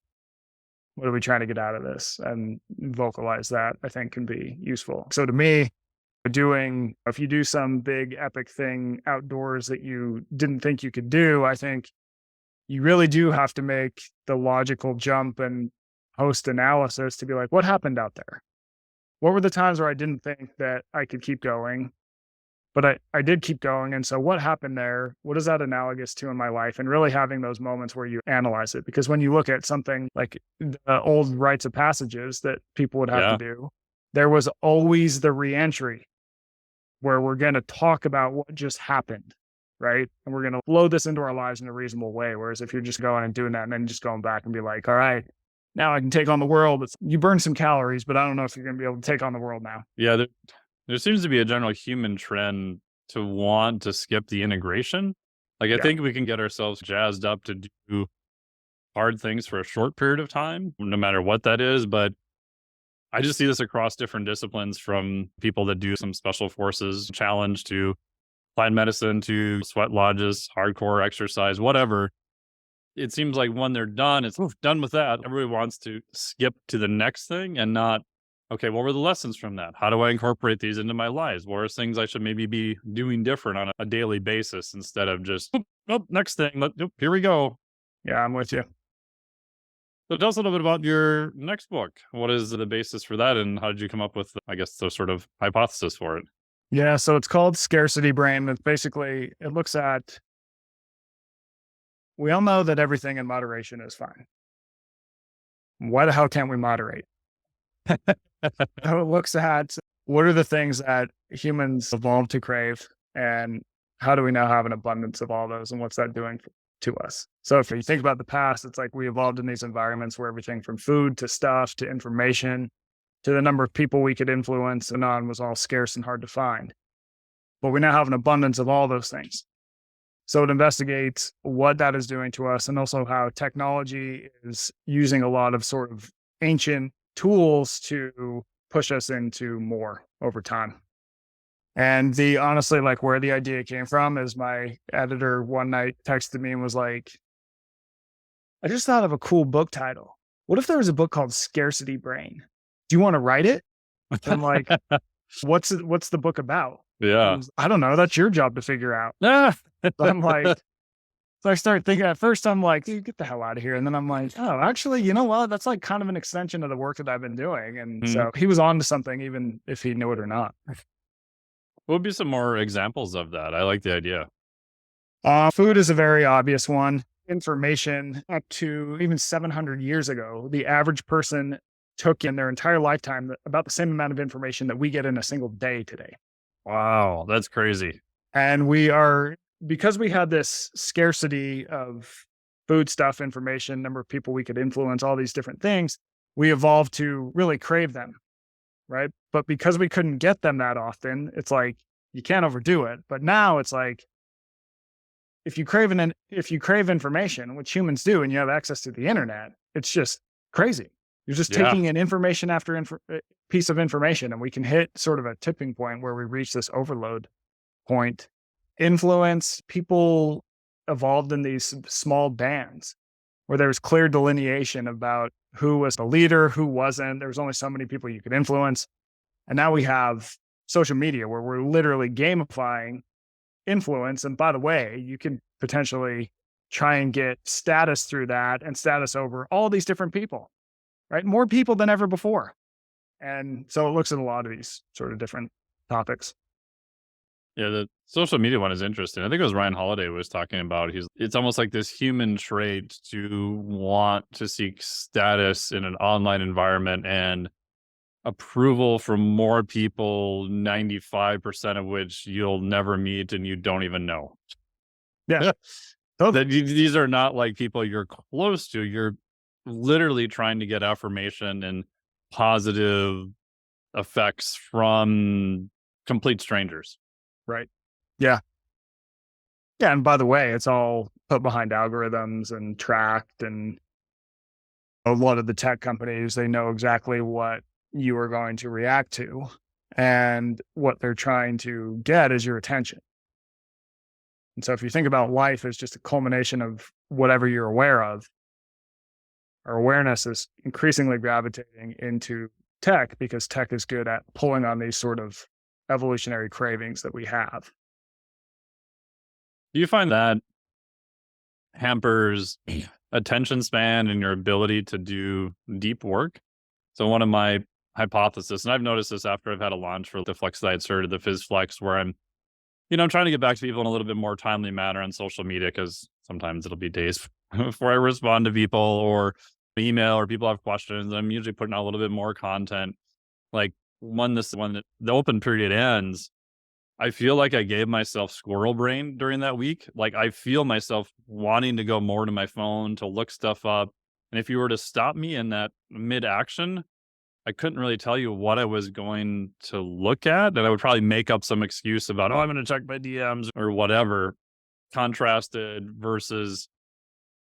What are we trying to get out of this? And vocalize that, I think, can be useful. So to me, if you do some big epic thing outdoors that you didn't think you could do, I think you really do have to make the logical jump and post analysis to be like, what happened out there? What were the times where I didn't think that I could keep going? But I did keep going. And so what happened there? What is that analogous to in my life? And really having those moments where you analyze it. Because when you look at something like the old rites of passages that people would have to Yeah. do, there was always the reentry where we're going to talk about what just happened, right? And we're going to flow this into our lives in a reasonable way. Whereas if you're just going and doing that and then just going back and be like, all right, now I can take on the world. You burn some calories, but I don't know if you're going to be able to take on the world now. Yeah, there seems to be a general human trend to want to skip the integration. Like, I Yeah. think we can get ourselves jazzed up to do hard things for a short period of time, no matter what that is. But I just see this across different disciplines, from people that do some special forces challenge to plant medicine to sweat lodges, hardcore exercise, whatever. It seems like when they're done, it's done with that. Everybody wants to skip to the next thing and not, okay, what were the lessons from that? How do I incorporate these into my lives? What are things I should maybe be doing different on a daily basis, instead of just, next thing, here we go. Yeah, I'm with you. So tell us a little bit about your next book. What is the basis for that, and how did you come up with, I guess, the sort of hypothesis for it? Yeah, so it's called Scarcity Brain. It's basically, it looks at, we all know that everything in moderation is fine. Why the hell can't we moderate? So it looks at what are the things that humans evolved to crave, and how do we now have an abundance of all those, and what's that doing to us? So if you think about the past, it's like we evolved in these environments where everything from food to stuff to information to the number of people we could influence and on was all scarce and hard to find. But we now have an abundance of all those things. So it investigates what that is doing to us, and also how technology is using a lot of sort of ancient tools to push us into more over time. And the honestly, like where the idea came from is my editor one night texted me and was like, I just thought of a cool book title. What if there was a book called Scarcity Brain? Do you want to write it? And I'm like, what's the book about? Yeah. I don't know. That's your job to figure out. So I'm like, so I start thinking at first, I'm like, dude, get the hell out of here. And then I'm like, oh, actually, you know what? That's like kind of an extension of the work that I've been doing. And so he was on to something, even if he knew it or not. What would be some more examples of that? I like the idea. Food is a very obvious one. Information, up to even 700 years ago, the average person took in their entire lifetime about the same amount of information that we get in a single day today. Wow, that's crazy. And because we had this scarcity of food stuff, information, number of people we could influence, all these different things, we evolved to really crave them, right? But because we couldn't get them that often, it's like, you can't overdo it. But now it's like, if you crave information, which humans do, and you have access to the internet, it's just crazy. You're just taking in information after piece of information, and we can hit sort of a tipping point where we reach this overload point. Influence, people evolved in these small bands where there was clear delineation about who was the leader, who wasn't. There was only so many people you could influence. And now we have social media where we're literally gamifying influence. And by the way, you can potentially try and get status through that, and status over all these different people, right? More people than ever before. And so it looks at a lot of these sort of different topics. Yeah, the social media one is interesting. I think it was Ryan Holiday was talking about, it's almost like this human trait to want to seek status in an online environment and approval from more people, 95% of which you'll never meet and you don't even know. Yeah. That these are not like people you're close to. You're literally trying to get affirmation and positive effects from complete strangers. Right. Yeah. Yeah. And by the way, it's all put behind algorithms and tracked, and a lot of the tech companies, they know exactly what you are going to react to, and what they're trying to get is your attention. And so if you think about life as just a culmination of whatever you're aware of, our awareness is increasingly gravitating into tech, because tech is good at pulling on these sort of evolutionary cravings that we have. Do you find that hampers attention span and your ability to do deep work? So one of my hypotheses, and I've noticed this after I've had a launch for the Flex that I inserted, the Fizz Flex, where I'm trying to get back to people in a little bit more timely manner on social media, because sometimes it'll be days before I respond to people or email, or people have questions. I'm usually putting out a little bit more content. Like when the open period ends, I feel like I gave myself squirrel brain during that week. Like I feel myself wanting to go more to my phone to look stuff up. And if you were to stop me in that mid action, I couldn't really tell you what I was going to look at. And I would probably make up some excuse about, I'm going to check my DMs or whatever, contrasted versus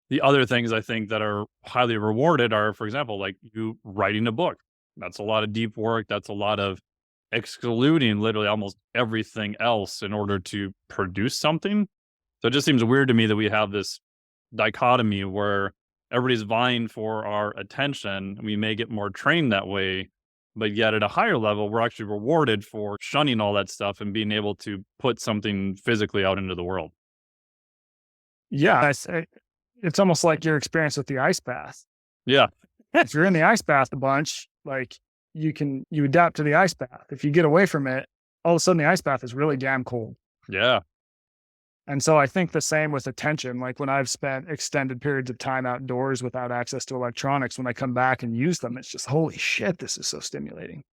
The other things I think that are highly rewarded are, for example, like you writing a book. That's a lot of deep work. That's a lot of excluding literally almost everything else in order to produce something. So it just seems weird to me that we have this dichotomy where everybody's vying for our attention. We may get more trained that way, but yet at a higher level, we're actually rewarded for shunning all that stuff and being able to put something physically out into the world. Yeah. It's almost like your experience with the ice bath. Yeah. If you're in the ice bath a bunch, like you adapt to the ice bath. If you get away from it, all of a sudden the ice bath is really damn cold. Yeah. And so I think the same with attention. Like when I've spent extended periods of time outdoors without access to electronics, when I come back and use them, it's just, holy shit, this is so stimulating.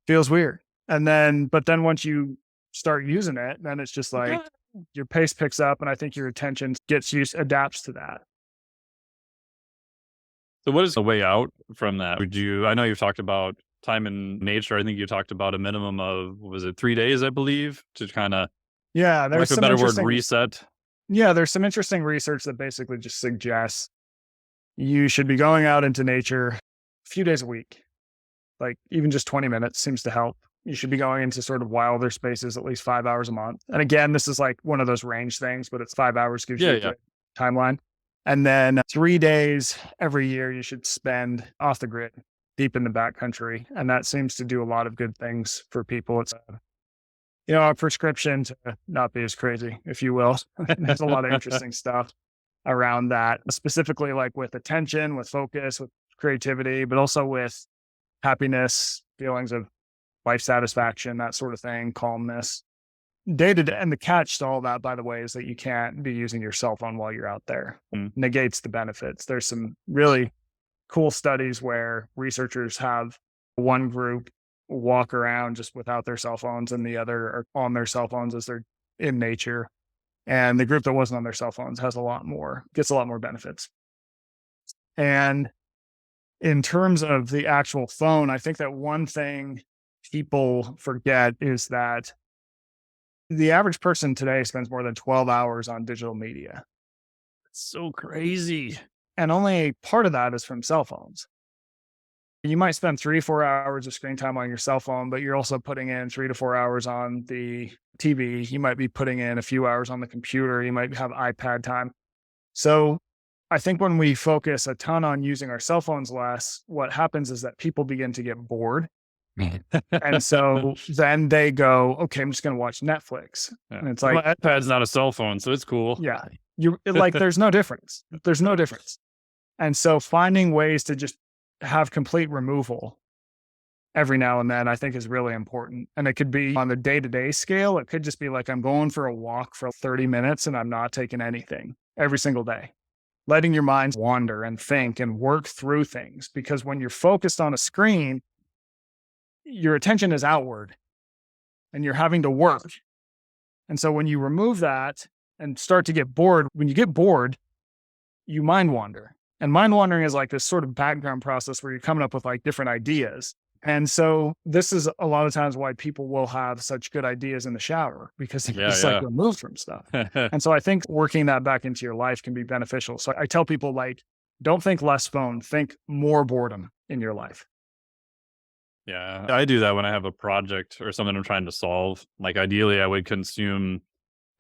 Feels weird. But then once you start using it, then it's just like your pace picks up, and I think your attention adapts to that. So what is the way out from that? I know you've talked about time in nature. I think you talked about a minimum of, what was it, 3 days, I believe, to kind of, Yeah, like a better word, reset. Yeah, there's some interesting research that basically just suggests you should be going out into nature a few days a week. Like even just 20 minutes seems to help. You should be going into sort of wilder spaces at least 5 hours a month. And again, this is like one of those range things, but it's 5 hours gives you a good timeline. And then 3 days every year you should spend off the grid, deep in the backcountry. And that seems to do a lot of good things for people. It's a prescription to not be as crazy, if you will. There's a lot of interesting stuff around that, specifically like with attention, with focus, with creativity, but also with happiness, feelings of life satisfaction, that sort of thing, calmness. Day to day. And the catch to all that, by the way, is that you can't be using your cell phone while you're out there. Negates the benefits. There's some really cool studies where researchers have one group walk around just without their cell phones and the other are on their cell phones as they're in nature. And the group that wasn't on their cell phones gets a lot more benefits. And in terms of the actual phone, I think that one thing people forget is that the average person today spends more than 12 hours on digital media. It's so crazy. And only part of that is from cell phones. You might spend 3-4 hours of screen time on your cell phone, but you're also putting in 3 to 4 hours on the TV. You might be putting in a few hours on the computer. You might have iPad time. So I think when we focus a ton on using our cell phones less, what happens is that people begin to get bored. And so then they go, okay, I'm just going to watch Netflix. Yeah. And it's like, my iPad's not a cell phone, so it's cool. Yeah. There's no difference. There's no difference. And so finding ways to just have complete removal every now and then, I think is really important. And it could be on the day-to-day scale. It could just be like, I'm going for a walk for 30 minutes and I'm not taking anything every single day. Letting your mind wander and think and work through things. Because when you're focused on a screen, your attention is outward and you're having to work. And so when you remove that and start to get bored, when you get bored, you mind wander. And mind wandering is like this sort of background process where you're coming up with like different ideas. And so this is a lot of times why people will have such good ideas in the shower, because they're just like removed from stuff. And so I think working that back into your life can be beneficial. So I tell people, like, don't think less phone, think more boredom in your life. Yeah, I do that when I have a project or something I'm trying to solve. Like ideally I would consume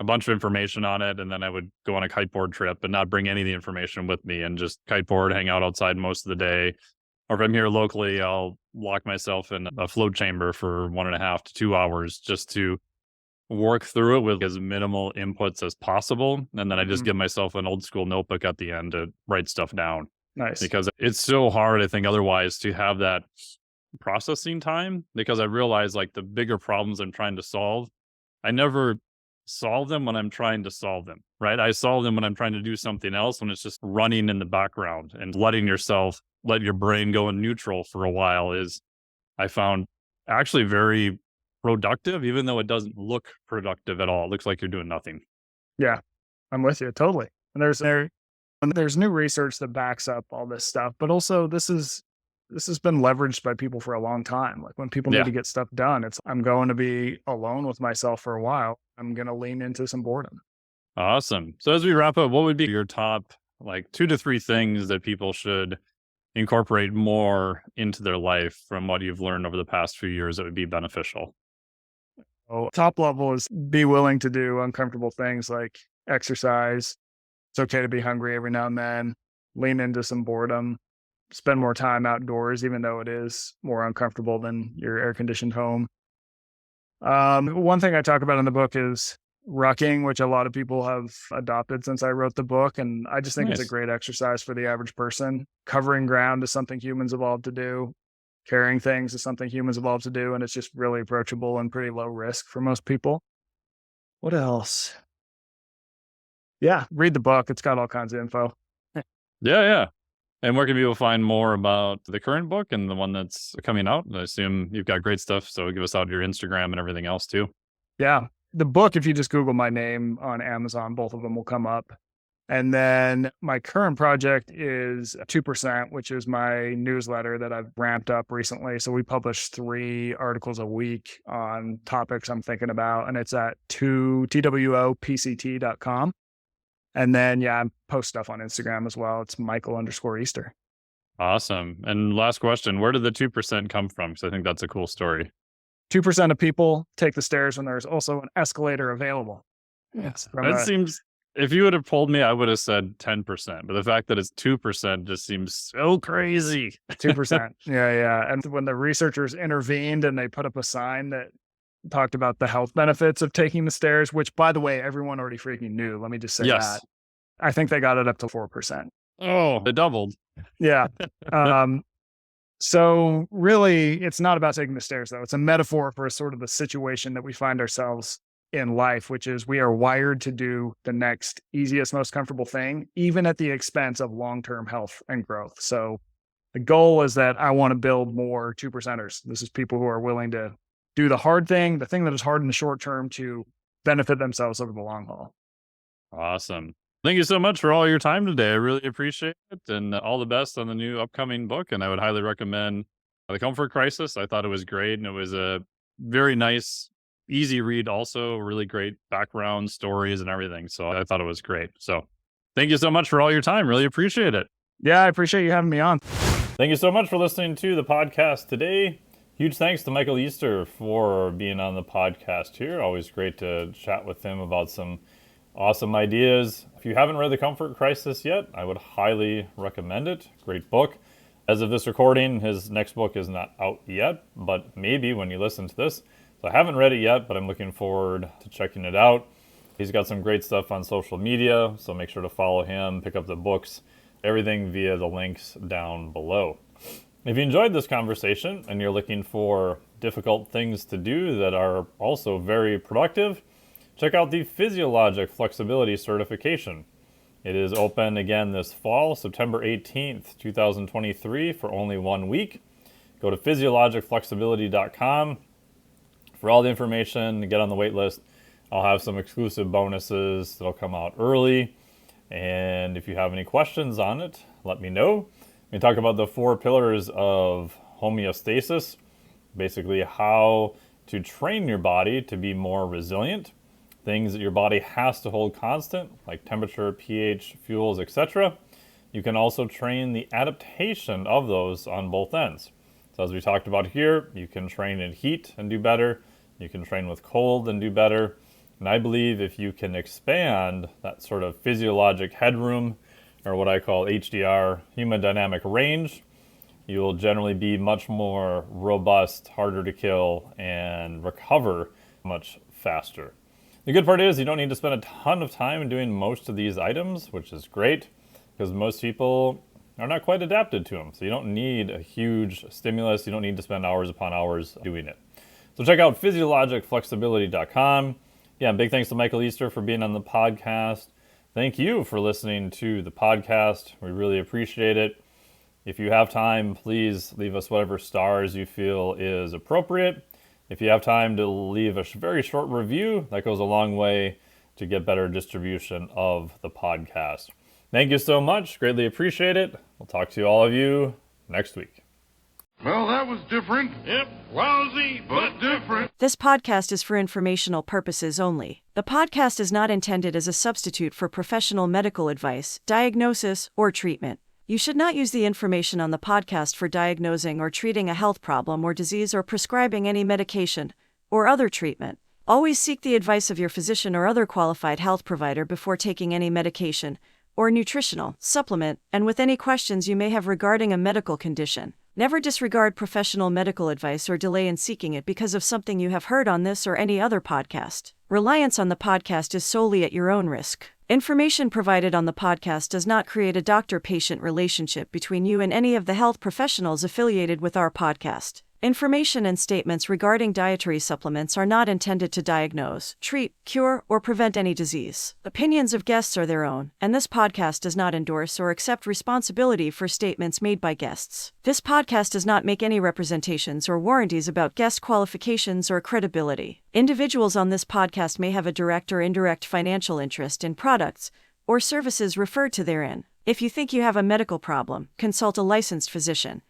a bunch of information on it, and then I would go on a kiteboard trip and not bring any of the information with me and just kiteboard, hang out outside most of the day. Or if I'm here locally, I'll lock myself in a float chamber for 1.5 to 2 hours just to work through it with as minimal inputs as possible. And then I just give myself an old school notebook at the end to write stuff down. Nice. Because it's so hard, I think, otherwise to have that processing time, because I realize like the bigger problems I'm trying to solve, I never solve them when I'm trying to solve them, right? I solve them when I'm trying to do something else, when it's just running in the background. And let your brain go in neutral for a while is, I found, actually very productive, even though it doesn't look productive at all. It looks like you're doing nothing. Yeah, I'm with you totally. And there's new research that backs up all this stuff, but also this has been leveraged by people for a long time. Like when people need to get stuff done, I'm going to be alone with myself for a while. I'm going to lean into some boredom. Awesome. So as we wrap up, what would be your top like 2 to 3 things that people should incorporate more into their life from what you've learned over the past few years that would be beneficial? So top level is be willing to do uncomfortable things like exercise. It's okay to be hungry every now and then. Lean into some boredom. Spend more time outdoors, even though it is more uncomfortable than your air conditioned home. One thing I talk about in the book is rucking, which a lot of people have adopted since I wrote the book. And I just think it's a Nice. great exercise for the average person. Covering ground is something humans evolved to do. Carrying things is something humans evolved to do. And it's just really approachable and pretty low risk for most people. What else? Yeah, read the book. It's got all kinds of info. Yeah, yeah. And where can people find more about the current book and the one that's coming out? I assume you've got great stuff, so give us out your Instagram and everything else too. Yeah. The book, if you just Google my name on Amazon, both of them will come up. And then my current project is 2%, which is my newsletter that I've ramped up recently. So we publish 3 articles a week on topics I'm thinking about, and it's at twopct.com. And then, yeah, I post stuff on Instagram as well. It's Micheal_Easter. Awesome. And last question, where did the 2% come from? Because I think that's a cool story. 2% of people take the stairs when there's also an escalator available. Yes. That seems, if you would have told me, I would have said 10%. But the fact that it's 2% just seems so crazy. 2%. Yeah, yeah. And when the researchers intervened and they put up a sign that talked about the health benefits of taking the stairs, which, by the way, everyone already freaking knew. Let me just say Yes. that. I think they got it up to 4%. Oh, it doubled. Yeah. So really, it's not about taking the stairs, though. It's a metaphor for sort of the situation that we find ourselves in life, which is we are wired to do the next easiest, most comfortable thing, even at the expense of long-term health and growth. So the goal is that I want to build more 2%ers. This is people who are willing to do the hard thing, the thing that is hard in the short term, to benefit themselves over the long haul. Awesome. Thank you so much for all your time today. I really appreciate it, and all the best on the new upcoming book. And I would highly recommend The Comfort Crisis. I thought it was great, and it was a very nice, easy read. Also, really great background stories and everything. So I thought it was great. So thank you so much for all your time. Really appreciate it. Yeah, I appreciate you having me on. Thank you so much for listening to the podcast today. Huge thanks to Micheal Easter for being on the podcast here. Always great to chat with him about some awesome ideas. If you haven't read The Comfort Crisis yet, I would highly recommend it. Great book. As of this recording, his next book is not out yet, but maybe when you listen to this. So I haven't read it yet, but I'm looking forward to checking it out. He's got some great stuff on social media, so make sure to follow him, pick up the books, everything via the links down below. If you enjoyed this conversation and you're looking for difficult things to do that are also very productive, check out the Physiologic Flexibility Certification. It is open again this fall, September 18th, 2023, for only 1 week. Go to physiologicflexibility.com for all the information to get on the wait list. I'll have some exclusive bonuses that'll come out early. And if you have any questions on it, let me know. We talk about the 4 pillars of homeostasis, basically how to train your body to be more resilient. Things that your body has to hold constant, like temperature, pH, fuels, etc. You can also train the adaptation of those on both ends. So as we talked about here, you can train in heat and do better. You can train with cold and do better. And I believe if you can expand that sort of physiologic headroom, or what I call HDR, hemodynamic range, you will generally be much more robust, harder to kill, and recover much faster. The good part is you don't need to spend a ton of time doing most of these items, which is great because most people are not quite adapted to them. So you don't need a huge stimulus. You don't need to spend hours upon hours doing it. So check out physiologicflexibility.com. Yeah, big thanks to Micheal Easter for being on the podcast. Thank you for listening to the podcast. We really appreciate it. If you have time, please leave us whatever stars you feel is appropriate. If you have time to leave a very short review, that goes a long way to get better distribution of the podcast. Thank you so much. Greatly appreciate it. We'll talk to all of you next week. Well, that was different. Yep, lousy, but different. This podcast is for informational purposes only. The podcast is not intended as a substitute for professional medical advice, diagnosis, or treatment. You should not use the information on the podcast for diagnosing or treating a health problem or disease or prescribing any medication or other treatment. Always seek the advice of your physician or other qualified health provider before taking any medication or nutritional supplement, and with any questions you may have regarding a medical condition. Never disregard professional medical advice or delay in seeking it because of something you have heard on this or any other podcast. Reliance on the podcast is solely at your own risk. Information provided on the podcast does not create a doctor-patient relationship between you and any of the health professionals affiliated with our podcast. Information and statements regarding dietary supplements are not intended to diagnose, treat, cure, or prevent any disease. Opinions of guests are their own, and this podcast does not endorse or accept responsibility for statements made by guests. This podcast does not make any representations or warranties about guest qualifications or credibility. Individuals on this podcast may have a direct or indirect financial interest in products or services referred to therein. If you think you have a medical problem, consult a licensed physician.